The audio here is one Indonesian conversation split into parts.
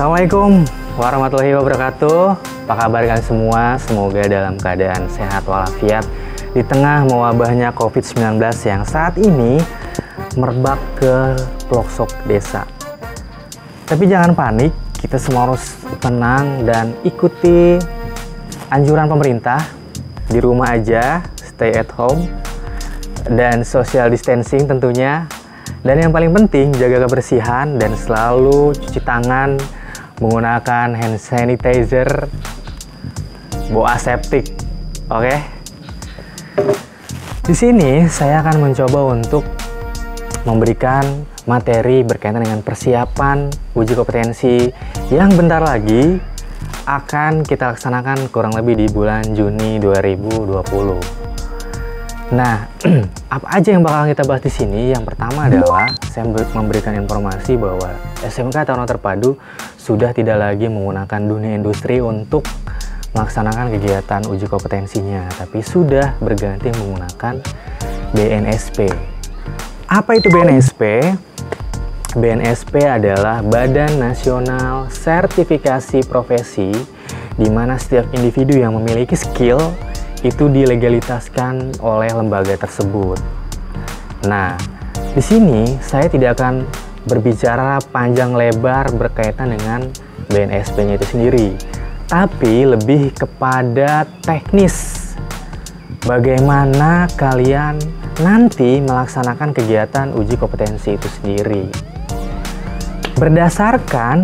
Assalamualaikum warahmatullahi wabarakatuh. Apa kabar kalian semua? Semoga dalam keadaan sehat walafiat di tengah mewabahnya COVID-19 yang saat ini merebak ke pelosok desa. Tapi jangan panik, kita semua harus tenang dan ikuti anjuran pemerintah. Di rumah aja, stay at home, dan social distancing tentunya. Dan yang paling penting, jaga kebersihan dan selalu cuci tangan menggunakan hand sanitizer, bawa aseptik. Oke? Di sini saya akan mencoba untuk memberikan materi berkaitan dengan persiapan uji kompetensi yang bentar lagi akan kita laksanakan kurang lebih di bulan Juni 2020. Nah, apa aja yang bakal kita bahas di sini? Yang pertama adalah saya memberikan informasi bahwa SMK Taruna Terpadu sudah tidak lagi menggunakan dunia industri untuk melaksanakan kegiatan uji kompetensinya, tapi sudah berganti menggunakan BNSP. Apa itu BNSP? BNSP adalah Badan Nasional Sertifikasi Profesi, di mana setiap individu yang memiliki skill itu dilegalitaskan oleh lembaga tersebut. Nah, di sini saya tidak akan berbicara panjang lebar berkaitan dengan BNSP-nya itu sendiri, tapi lebih kepada teknis. Bagaimana kalian nanti melaksanakan kegiatan uji kompetensi itu sendiri. Berdasarkan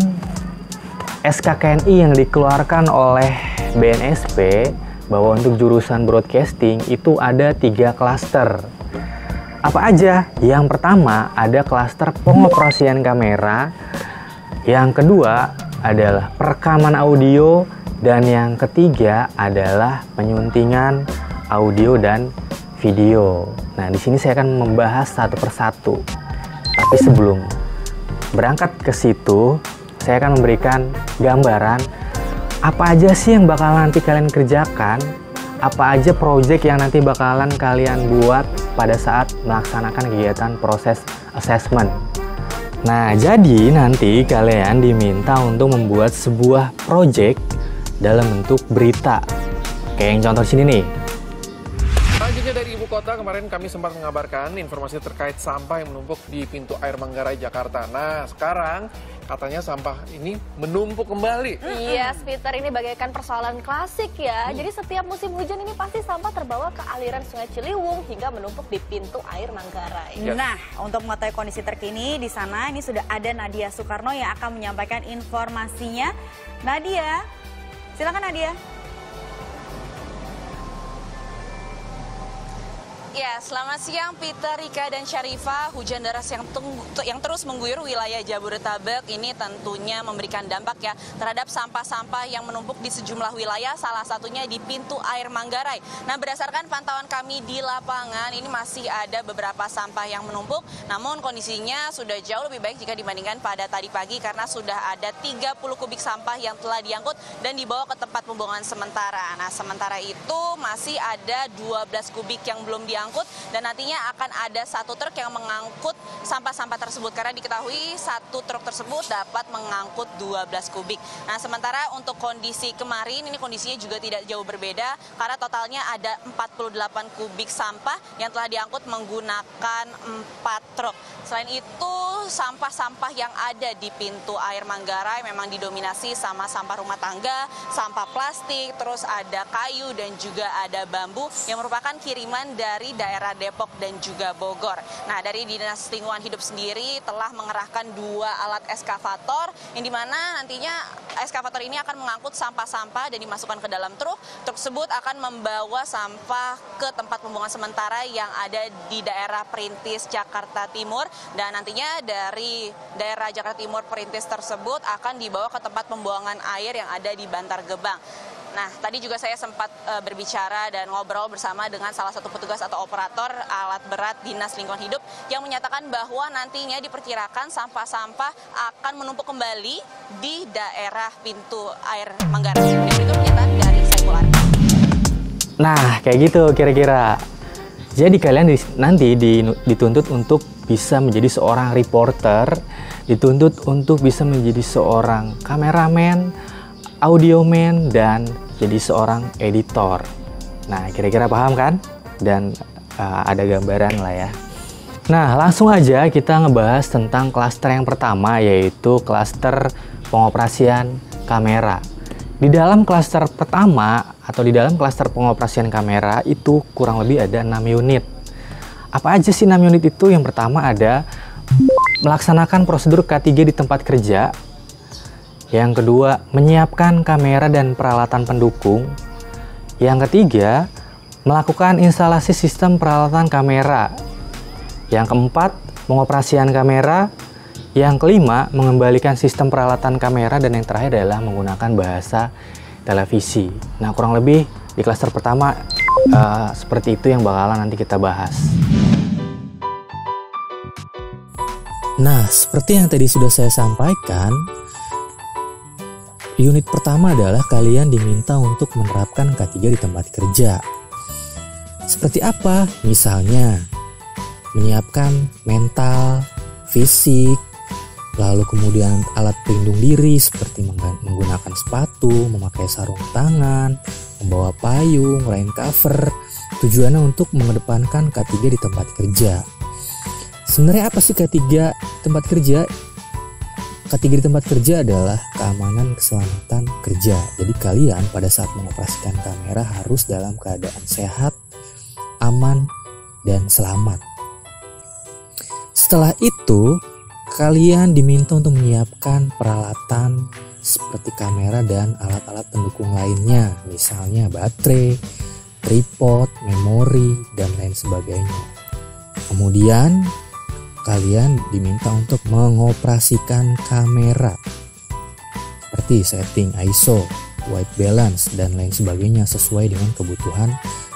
SKKNI yang dikeluarkan oleh BNSP, bahwa untuk jurusan broadcasting itu ada 3 klaster. Apa aja? Yang pertama ada klaster pengoperasian kamera, yang kedua adalah perekaman audio, dan yang ketiga adalah penyuntingan audio dan video. Nah, di sini saya akan membahas satu persatu. Tapi sebelum berangkat ke situ, saya akan memberikan gambaran apa aja sih yang bakalan nanti kalian kerjakan, apa aja project yang nanti bakalan kalian buat pada saat melaksanakan kegiatan proses assessment. Nah, jadi nanti kalian diminta untuk membuat sebuah project dalam bentuk berita. Kayak yang contoh sini nih. Selanjutnya dari ibu kota, kemarin kami sempat mengabarkan informasi terkait sampah yang menumpuk di pintu air Manggarai, Jakarta. Nah, sekarang katanya sampah ini menumpuk kembali. Iya, Peter, ini bagaikan persoalan klasik ya. Jadi setiap musim hujan ini pasti sampah terbawa ke aliran Sungai Ciliwung hingga menumpuk di pintu air Manggarai. Yes. Nah, untuk mengetahui kondisi terkini di sana, ini sudah ada Nadia Soekarno yang akan menyampaikan informasinya. Nadia, silakan Nadia. Ya, selamat siang Peter, Rika, dan Syarifah. Hujan deras yang terus mengguyur wilayah Jabodetabek ini tentunya memberikan dampak ya terhadap sampah-sampah yang menumpuk di sejumlah wilayah, salah satunya di pintu air Manggarai. Nah, berdasarkan pantauan kami di lapangan, ini masih ada beberapa sampah yang menumpuk, namun kondisinya sudah jauh lebih baik jika dibandingkan pada tadi pagi karena sudah ada 30 kubik sampah yang telah diangkut dan dibawa ke tempat pembuangan sementara. Nah, sementara itu masih ada 12 kubik yang belum diangkut, dan nantinya akan ada 1 truk yang mengangkut sampah-sampah tersebut karena diketahui 1 truk tersebut dapat mengangkut 12 kubik. Nah, sementara untuk kondisi kemarin ini kondisinya juga tidak jauh berbeda karena totalnya ada 48 kubik sampah yang telah diangkut menggunakan 4 truk. Selain itu, sampah-sampah yang ada di pintu air Manggarai memang didominasi sama sampah rumah tangga, sampah plastik, terus ada kayu dan juga ada bambu yang merupakan kiriman dari daerah Depok dan juga Bogor. Nah, dari Dinas Lingkungan Hidup sendiri telah mengerahkan 2 alat eskavator yang dimana nantinya eskavator ini akan mengangkut sampah-sampah dan dimasukkan ke dalam truk. Truk tersebut akan membawa sampah ke tempat pembuangan sementara yang ada di daerah Perintis, Jakarta Timur, dan nantinya dari daerah Jakarta Timur Perintis tersebut akan dibawa ke tempat pembuangan air yang ada di Bantar Gebang. Nah, tadi juga saya sempat berbicara dan ngobrol bersama dengan salah satu petugas atau operator alat berat Dinas Lingkungan Hidup yang menyatakan bahwa nantinya diperkirakan sampah-sampah akan menumpuk kembali di daerah pintu air Manggarai. Dan itu pernyataan dari Saiful Arif. Nah, kayak gitu kira-kira. Jadi kalian nanti dituntut untuk bisa menjadi seorang reporter dituntut untuk bisa menjadi seorang kameramen, audioman, dan jadi seorang editor. Nah, kira-kira paham kan? Dan ada gambaran lah ya. Nah, langsung aja kita ngebahas tentang klaster yang pertama, yaitu klaster pengoperasian kamera. Di dalam klaster pertama atau di dalam klaster pengoperasian kamera itu kurang lebih ada 6 unit. Apa aja sih 6 unit itu? Yang pertama ada melaksanakan prosedur K3 di tempat kerja. Yang kedua, menyiapkan kamera dan peralatan pendukung. Yang ketiga, melakukan instalasi sistem peralatan kamera. Yang keempat, pengoperasian kamera. Yang kelima, mengembalikan sistem peralatan kamera. Dan yang terakhir adalah menggunakan bahasa televisi. Nah, kurang lebih di klaster pertama seperti itu yang bakalan nanti kita bahas. Nah, seperti yang tadi sudah saya sampaikan, unit pertama adalah kalian diminta untuk menerapkan K3 di tempat kerja. Seperti apa? Misalnya, menyiapkan mental, fisik, lalu kemudian alat pelindung diri seperti menggunakan sepatu, memakai sarung tangan, membawa payung, rain cover. Tujuannya untuk mengedepankan K3 di tempat kerja. Sebenarnya apa sih K3 tempat kerja? K3 di tempat kerja adalah keamanan keselamatan kerja. Jadi kalian pada saat mengoperasikan kamera harus dalam keadaan sehat, aman, dan selamat. Setelah itu, kalian diminta untuk menyiapkan peralatan seperti kamera dan alat-alat pendukung lainnya, misalnya baterai, tripod, memori, dan lain sebagainya. Kemudian, kalian diminta untuk mengoperasikan kamera seperti setting ISO, white balance, dan lain sebagainya sesuai dengan kebutuhan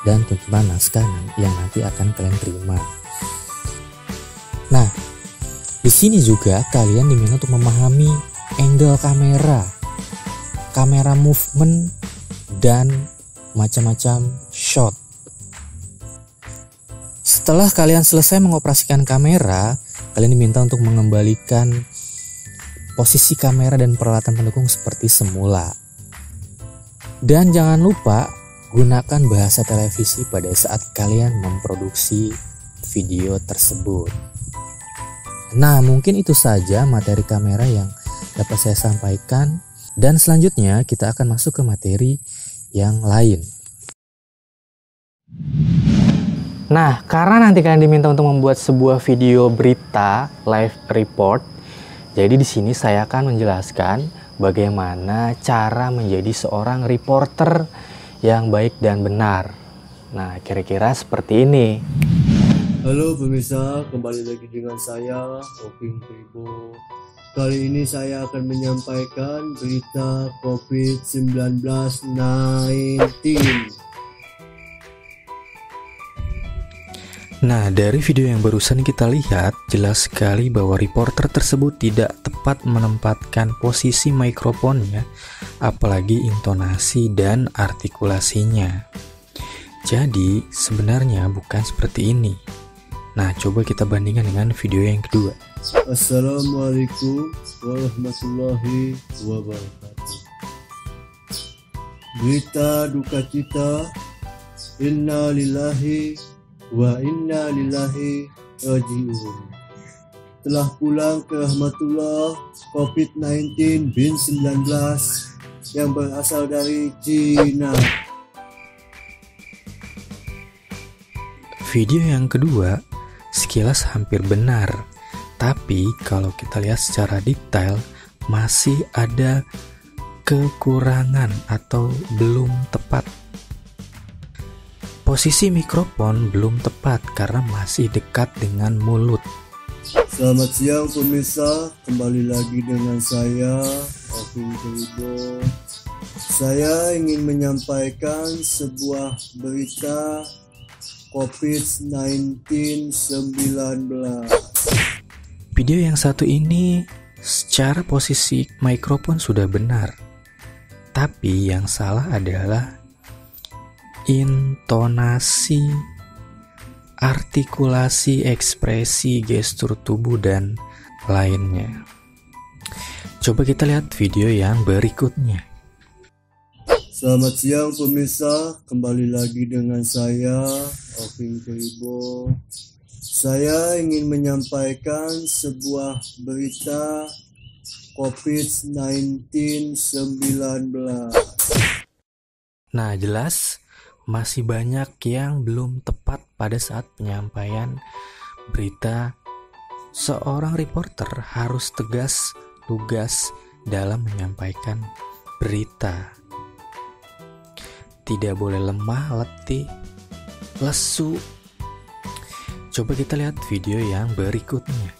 dan tuntutan naskah yang nanti akan kalian terima. Nah, di sini juga kalian diminta untuk memahami angle kamera movement, dan macam-macam shot. Setelah kalian selesai mengoperasikan kamera, kalian diminta untuk mengembalikan posisi kamera dan peralatan pendukung seperti semula. Dan jangan lupa gunakan bahasa televisi pada saat kalian memproduksi video tersebut. Nah, mungkin itu saja materi kamera yang dapat saya sampaikan. Dan selanjutnya kita akan masuk ke materi yang lain. Nah, karena nanti kalian diminta untuk membuat sebuah video berita live report, jadi di sini saya akan menjelaskan bagaimana cara menjadi seorang reporter yang baik dan benar. Nah, kira-kira seperti ini. Halo pemirsa, kembali lagi dengan saya, Oping Pribo. Kali ini saya akan menyampaikan berita COVID-19. Nah, dari video yang barusan kita lihat, jelas sekali bahwa reporter tersebut tidak tepat menempatkan posisi mikrofonnya, apalagi intonasi dan artikulasinya. Jadi, sebenarnya bukan seperti ini. Nah, coba kita bandingkan dengan video yang kedua. Assalamualaikum warahmatullahi wabarakatuh. Berita duka cita, inna lillahi wa inna ilaihi raji'un. Telah pulang ke rahmatullah COVID-19 bin 19 yang berasal dari Cina. Video yang kedua sekilas hampir benar, tapi kalau kita lihat secara detail masih ada kekurangan atau belum tepat. Posisi mikrofon belum tepat karena masih dekat dengan mulut. Selamat siang pemirsa, kembali lagi dengan saya, Oping Pribo. Saya ingin menyampaikan sebuah berita COVID-19. Video yang satu ini secara posisi mikrofon sudah benar, tapi yang salah adalah intonasi, artikulasi, ekspresi, gestur tubuh, dan lainnya. Coba kita lihat video yang berikutnya. Selamat siang pemirsa, kembali lagi dengan saya, Oping Kribo. Saya ingin menyampaikan sebuah berita COVID-19. Nah, jelas masih banyak yang belum tepat pada saat penyampaian berita. Seorang reporter harus tegas, lugas dalam menyampaikan berita. Tidak boleh lemah, letih, lesu. Coba kita lihat video yang berikutnya.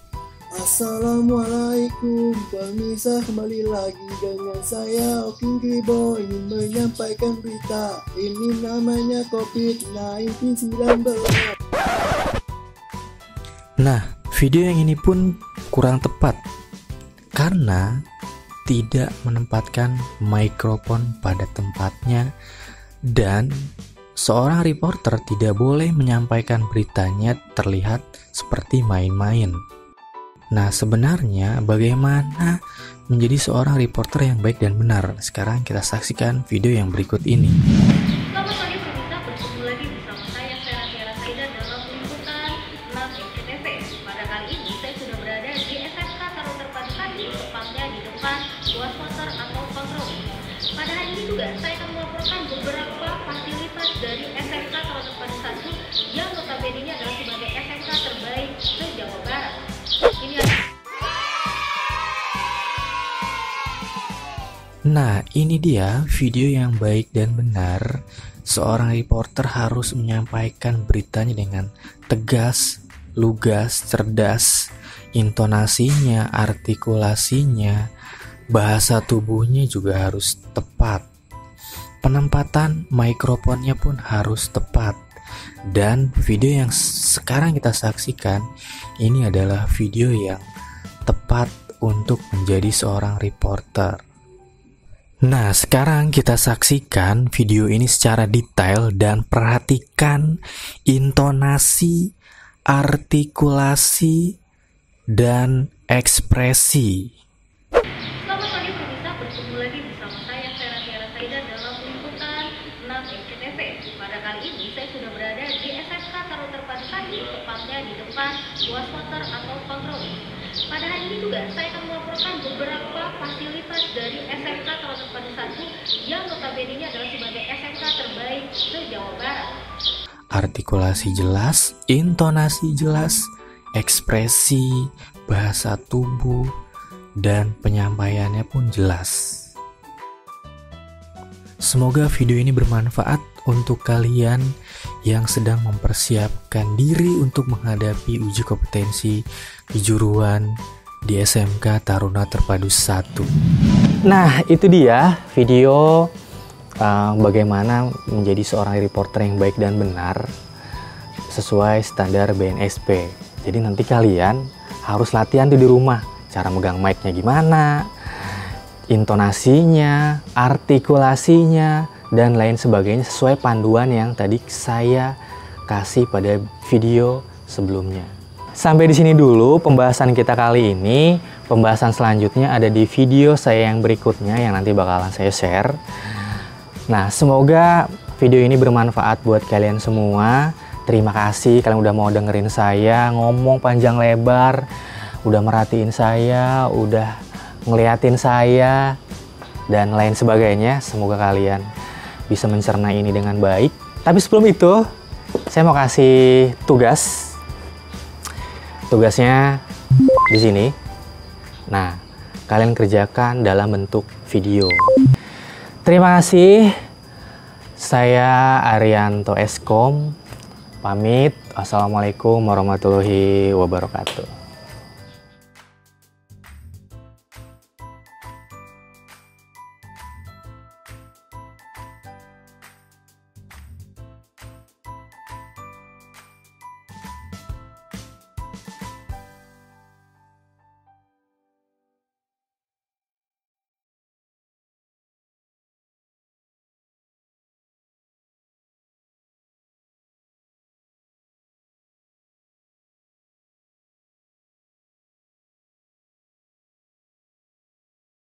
Assalamualaikum pemirsa, kembali lagi dengan saya Oping Kribo, ingin menyampaikan berita. Ini namanya COVID-19. Nah, video yang ini pun kurang tepat karena tidak menempatkan mikrofon pada tempatnya, dan seorang reporter tidak boleh menyampaikan beritanya terlihat seperti main-main. Nah, sebenarnya bagaimana menjadi seorang reporter yang baik dan benar? Sekarang kita saksikan video yang berikut ini. Selamat pagi pemirsa, bertemu lagi bersama saya Tiara Saida dalam liputan 6 SCTV. Pada kali ini saya sudah berada di SMK Taruna Terpadu 1, tepatnya di depan Luas Water atau Kontrol. Pada hari ini juga saya akan melaporkan beberapa fasilitas dari SMK Taruna Terpadu 1 yang notabene adalah sebagai SMK terbaik se Jawa Barat. Ini Nah, ini dia video yang baik dan benar. Seorang reporter harus menyampaikan beritanya dengan tegas, lugas, cerdas. Intonasinya, artikulasinya, bahasa tubuhnya juga harus tepat. Penempatan mikrofonnya pun harus tepat. Dan video yang sekarang kita saksikan ini adalah video yang tepat untuk menjadi seorang reporter. Nah, sekarang kita saksikan video ini secara detail dan perhatikan intonasi, artikulasi, dan ekspresi. Selamat pagi pemirsa, bertemu lagi bersama saya Tiara Saida dalam liputan 6 SCTV. Pada kali ini saya sudah berada di SMK Taruna Terpadu 1, tepatnya di depan Luas Water atau Kontrol. Pada hari ini juga saya akan melaporkan beberapa fasilitas dari SMK Taruna Terpadu 1 yang notabene adalah sebagai SMK terbaik se Jawa Barat. Artikulasi jelas, intonasi jelas, ekspresi, bahasa tubuh, dan penyampaiannya pun jelas. Semoga video ini bermanfaat untuk kalian yang sedang mempersiapkan diri untuk menghadapi uji kompetensi kejuruan di SMK Taruna Terpadu 1. Nah, itu dia video bagaimana menjadi seorang reporter yang baik dan benar sesuai standar BNSP. Jadi nanti kalian harus latihan tuh di rumah, cara megang mic-nya gimana, intonasinya, artikulasinya, dan lain sebagainya sesuai panduan yang tadi saya kasih pada video sebelumnya. Sampai di sini dulu pembahasan kita kali ini. Pembahasan selanjutnya ada di video saya yang berikutnya yang nanti bakalan saya share. Nah, semoga video ini bermanfaat buat kalian semua. Terima kasih kalian udah mau dengerin saya ngomong panjang lebar, udah merhatiin saya, udah ngeliatin saya, dan lain sebagainya. Semoga kalian bisa mencerna ini dengan baik. Tapi sebelum itu, saya mau kasih tugas. Tugasnya di sini. Nah, kalian kerjakan dalam bentuk video. Terima kasih. Saya Arianto Eskom. Pamit. Assalamualaikum warahmatullahi wabarakatuh.